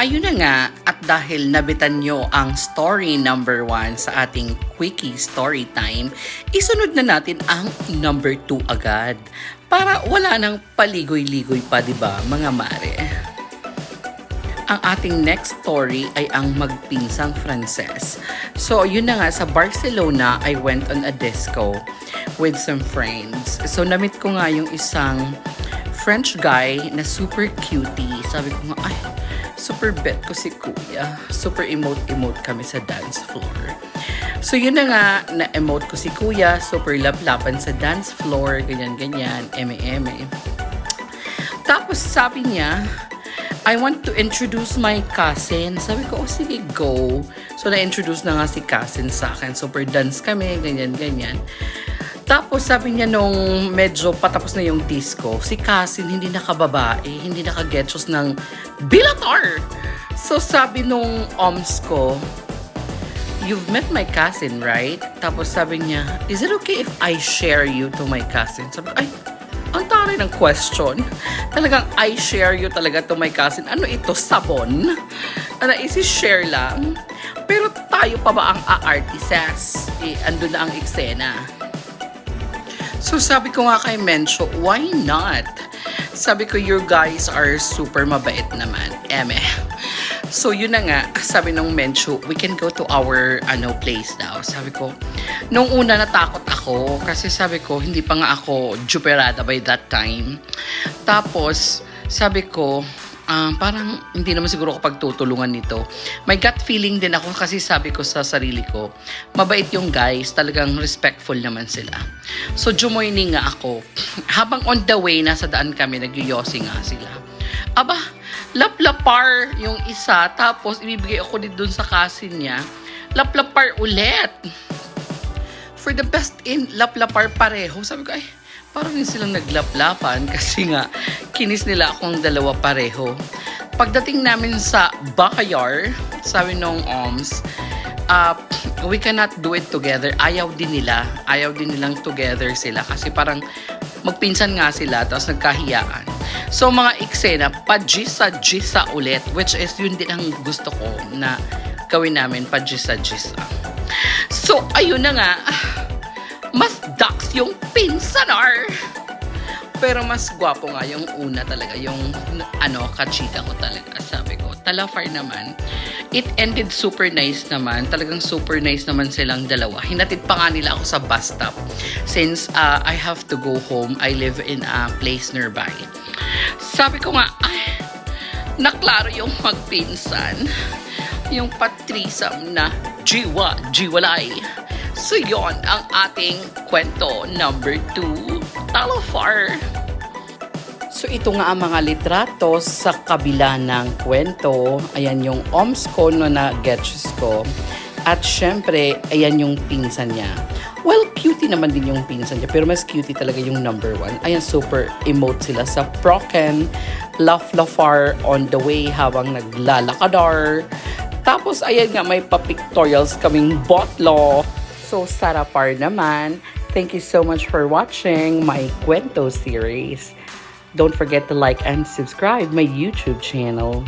Ayun na nga, at dahil nabitan nyo ang story number 1 sa ating quickie story time, isunod na natin ang number 2 agad. Para wala nang paligoy-ligoy pa, diba, mga mare? Ang ating next story ay ang magpinsang Frances. So, yun na nga, sa Barcelona, I went on a disco with some friends. So, namit ko nga yung isang French guy na super cutie. Sabi ko nga, ay, super bet ko si kuya. Super emote-emote kami sa dance floor. So, yun na nga, na-emote ko si kuya. Super lap-lapan sa dance floor. Ganyan-ganyan. Eme-eme. Tapos, sabi niya, I want to introduce my cousin. Sabi ko, oh, sige, go. So, na-introduce na nga si cousin sa akin. Super dance kami, ganyan-ganyan. Tapos, sabi niya nung medyo patapos na yung disco, si cousin hindi nakababae, hindi nakagetchos ng bilatar. So, sabi nung oms ko, you've met my cousin, right? Tapos, sabi niya, is it okay if I share you to my cousin? Sabi ko, ay, ang taray ng question. Talagang I share you talaga to my cousin. Ano ito? Sabon? Ano, isi-share lang? Pero tayo pa ba ang aartisas? Andun na ang eksena. So sabi ko nga kay Mencho, why not? Sabi ko, you guys are super mabait naman. Eme. So yun na nga, sabi nung Mencho, we can go to our place now. Sabi ko, nung una natakot ako kasi sabi ko, hindi pa nga ako juperada by that time. Tapos, sabi ko, parang hindi naman siguro ako pagtutulungan nito. May gut feeling din ako kasi sabi ko sa sarili ko, mabait yung guys, talagang respectful naman sila. So, jumoining nga ako. Habang on the way, nasa daan kami, nagyoyosi nga sila. Aba, laplapar yung isa, tapos ibibigay ako din dun sa cousin niya. Laplapar ulit. For the best in, laplapar pareho. Sabi ko, ay, parang din silang naglaplapan kasi nga, kinis nila akong dalawa pareho. Pagdating namin sa Bacayar, sabi nung oms, we cannot do it together. Ayaw din nilang together sila kasi parang magpinsan nga sila, tapos nagkahiyaan. So, mga eksena, pa-gisa-gisa ulit, which is yun din ang gusto ko na gawin namin, pa-gisa-gisa. So, ayun na nga, mas ducks yung pinsanar. Pero mas gwapo nga yung una talaga, yung kachika ko talaga, sabi ko. Talafar naman. It ended super nice naman. Talagang super nice naman silang dalawa. Hinatid pa nga nila ako sa bus stop. Since I have to go home, I live in a place nearby. Sabi ko nga, ay, naklaro yung magpinsan. Yung patrisam na jiwalay. So yon ang ating kwento number 2, Talafar. So ito nga ang mga litrato sa kabila ng kwento. Ayan yung oms ko no na getches ko. At syempre, ayan yung pinsan niya. Well, cutie naman din yung pinsan niya. Pero mas cutie talaga yung number 1. Ayan, super emote sila sa Proken. Lafar on the way habang naglalakadar. Tapos, ayan nga, may pa-pictorials kaming botlo. So, sarapar naman. Thank you so much for watching my Kwento series. Don't forget to like and subscribe my YouTube channel.